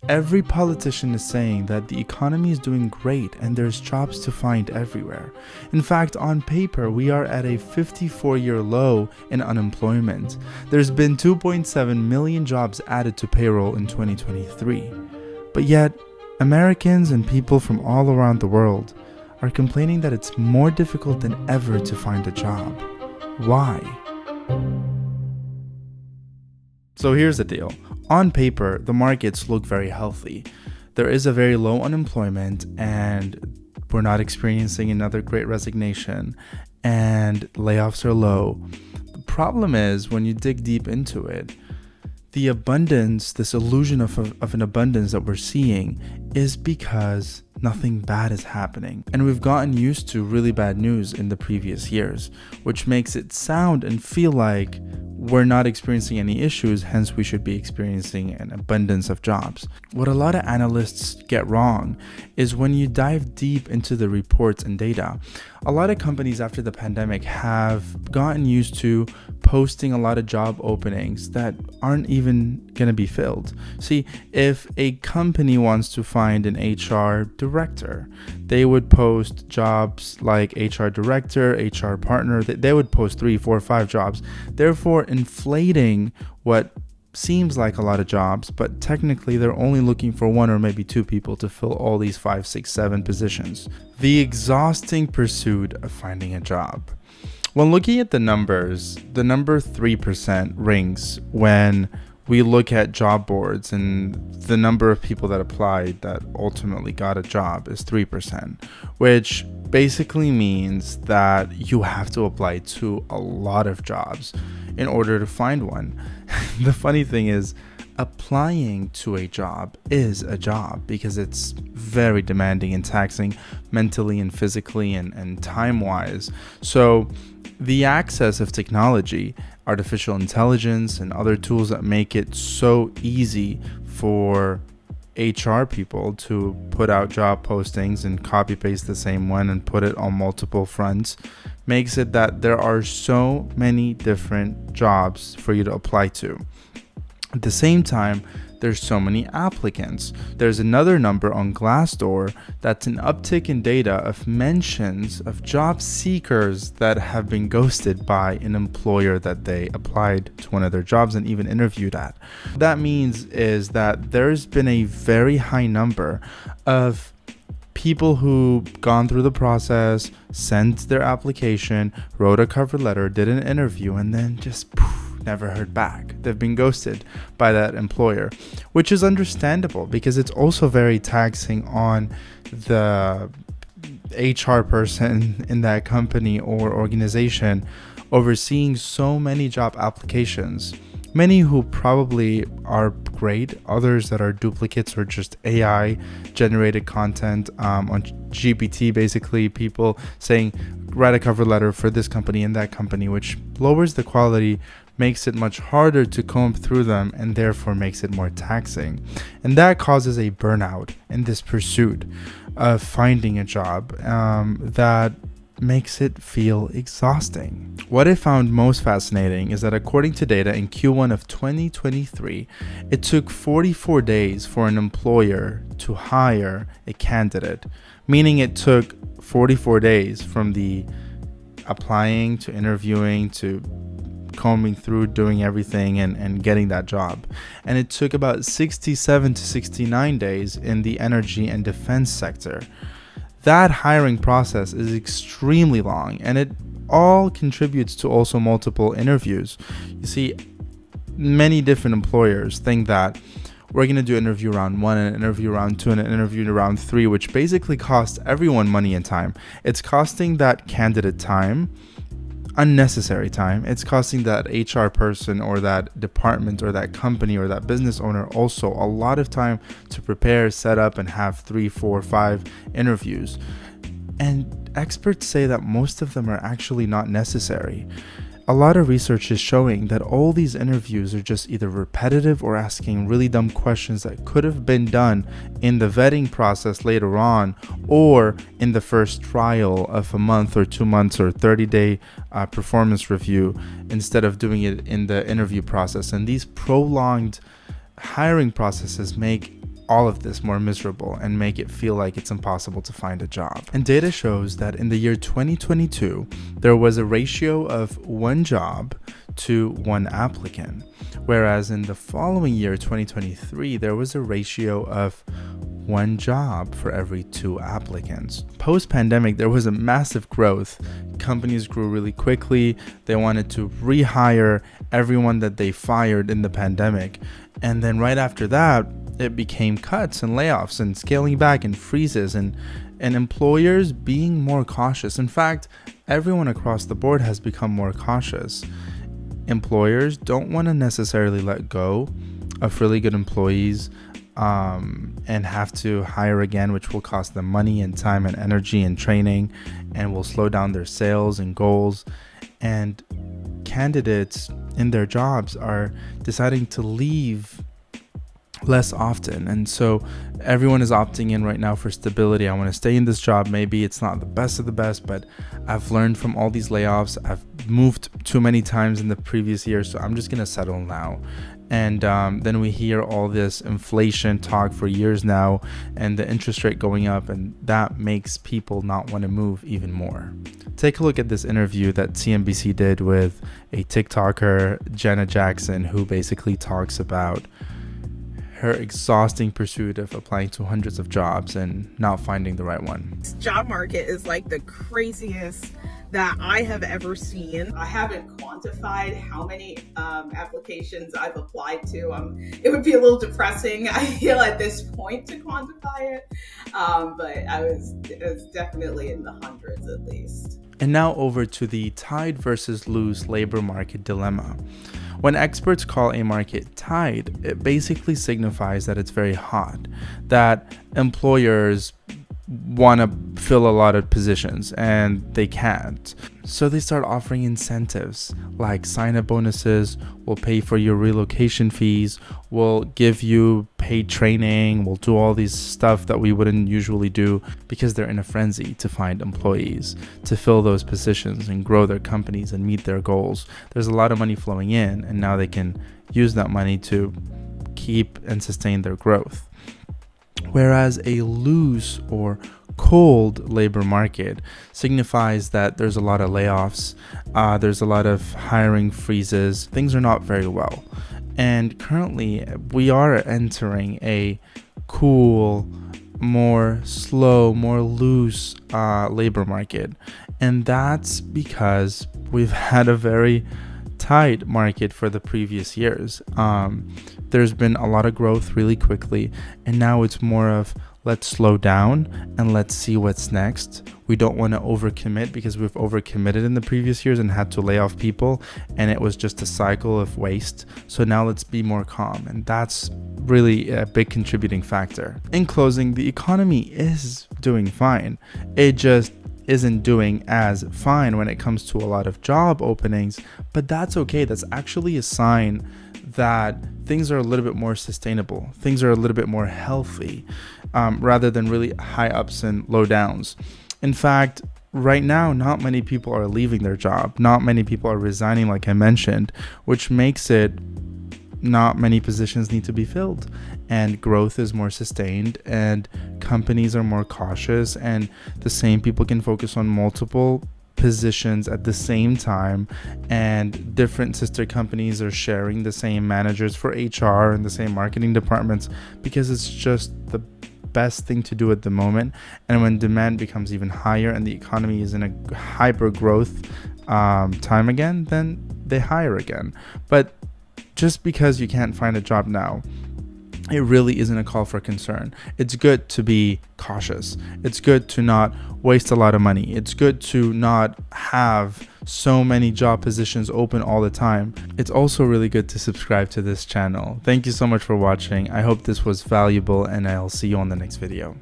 Every politician is saying that the economy is doing great and there's jobs to find everywhere. In fact, on paper, we are at a 54-year low in unemployment. There's been 2.7 million jobs added to payroll in 2023. But yet, Americans and people from all around the world are complaining that it's more difficult than ever to find a job. Why? So here's the deal. On paper, the markets look very healthy. There is a very low unemployment and we're not experiencing another great resignation and layoffs are low. The problem is when you dig deep into it, the abundance, this illusion of an abundance that we're seeing is because nothing bad is happening. And we've gotten used to really bad news in the previous years, which makes it sound and feel like we're not experiencing any issues, hence we should be experiencing an abundance of jobs. What a lot of analysts get wrong is when you dive deep into the reports and data, a lot of companies after the pandemic have gotten used to posting a lot of job openings that aren't even going to be filled. See, if a company wants to find an HR director, they would post jobs like HR director, HR partner. They would post 3, 4, 5 jobs, therefore inflating what seems like a lot of jobs, but technically they're only looking for 1 or maybe 2 people to fill all these 5, 6, 7 positions. The exhausting pursuit of finding a job. When looking at the numbers, the number 3% rings when we look at job boards, and the number of people that applied that ultimately got a job is 3%, which basically means that you have to apply to a lot of jobs in order to find one. The funny thing is, applying to a job is a job because it's very demanding and taxing mentally and physically and time-wise. So the access of technology, artificial intelligence, and other tools that make it so easy for HR people to put out job postings and copy paste the same one and put it on multiple fronts makes it that there are so many different jobs for you to apply to. At the same time, there's so many applicants. There's another number on Glassdoor that's an uptick in data of mentions of job seekers that have been ghosted by an employer that they applied to one of their jobs and even interviewed at. What that means is that there's been a very high number of people who gone through the process, sent their application, wrote a cover letter, did an interview, and then just never heard back. They've been ghosted by that employer, which is understandable because it's also very taxing on the HR person in that company or organization overseeing so many job applications. Many who probably are great, others that are duplicates or just AI generated content on GPT, basically people saying write a cover letter for this company and that company, which lowers the quality, makes it much harder to comb through them, and therefore makes it more taxing. And that causes a burnout in this pursuit of finding a job that makes it feel exhausting. What I found most fascinating is that according to data in Q1 of 2023, it took 44 days for an employer to hire a candidate, meaning it took 44 days from the applying to interviewing to combing through, doing everything and getting that job. And it took about 67 to 69 days in the energy and defense sector. That hiring process is extremely long, and it all contributes to also multiple interviews. You see, many different employers think that we're going to do interview round 1 and interview round 2 and an interview round 3, which basically costs everyone money and time. It's costing that candidate time, unnecessary time. It's costing that HR person or that department or that company or that business owner also a lot of time to prepare, set up, and have 3, 4, 5 interviews. And experts say that most of them are actually not necessary. A lot of research is showing that all these interviews are just either repetitive or asking really dumb questions that could have been done in the vetting process later on, or in the first trial of a month or 2 months or 30-day performance review, instead of doing it in the interview process. And these prolonged hiring processes make all of this more miserable and make it feel like it's impossible to find a job. And data shows that in the year 2022, there was a ratio of 1 job to 1 applicant, whereas in the following year, 2023, there was a ratio of 1 job for every 2 applicants. Post-pandemic, there was a massive growth. Companies grew really quickly. They wanted to rehire everyone that they fired in the pandemic. And then right after that, it became cuts and layoffs and scaling back and freezes and employers being more cautious. In fact, everyone across the board has become more cautious. Employers don't want to necessarily let go of really good employees and have to hire again, which will cost them money and time and energy and training, and will slow down their sales and goals. And candidates in their jobs are deciding to leave less often, and so everyone is opting in right now for stability. I want to stay in this job. Maybe it's not the best of the best, but I've learned from all these layoffs. I've moved too many times in the previous year, so I'm just gonna settle now. And then we hear all this inflation talk for years now, and the interest rate going up, and that makes people not want to move even more. Take a look at this interview that CNBC did with a TikToker, Jenna Jackson, who basically talks about her exhausting pursuit of applying to hundreds of jobs and not finding the right one. This job market is like the craziest that I have ever seen. I haven't quantified how many applications I've applied to. It would be a little depressing, I feel, at this point to quantify it, but it was definitely in the hundreds at least. And now over to the tide versus lose labor market dilemma. When experts call a market tight, it basically signifies that it's very hot, that employers want to fill a lot of positions and they can't. So they start offering incentives like sign-up bonuses, we'll pay for your relocation fees, we'll give you paid training, we'll do all these stuff that we wouldn't usually do, because they're in a frenzy to find employees to fill those positions and grow their companies and meet their goals. There's a lot of money flowing in, and now they can use that money to keep and sustain their growth. Whereas a loose or cold labor market signifies that there's a lot of layoffs, there's a lot of hiring freezes, things are not very well. And currently we are entering a cool, more slow, more loose labor market. And that's because we've had a very tight market for the previous years. There's been a lot of growth really quickly, and now it's more of let's slow down and let's see what's next. We don't want to overcommit because we've overcommitted in the previous years and had to lay off people, and it was just a cycle of waste. So now let's be more calm, and that's really a big contributing factor. In closing, the economy is doing fine. It just isn't doing as fine when it comes to a lot of job openings, but that's okay. That's actually a sign that things are a little bit more sustainable. Things are a little bit more healthy, rather than really high ups and low downs. In fact, right now, not many people are leaving their job. Not many people are resigning, like I mentioned, which makes it not many positions need to be filled, and growth is more sustained, and companies are more cautious, and the same people can focus on multiple positions at the same time, and different sister companies are sharing the same managers for HR and the same marketing departments, because it's just the best thing to do at the moment. And when demand becomes even higher and the economy is in a hyper growth time again, then they hire again. But just because you can't find a job now, it really isn't a call for concern. It's good to be cautious. It's good to not waste a lot of money. It's good to not have so many job positions open all the time. It's also really good to subscribe to this channel. Thank you so much for watching. I hope this was valuable, and I'll see you on the next video.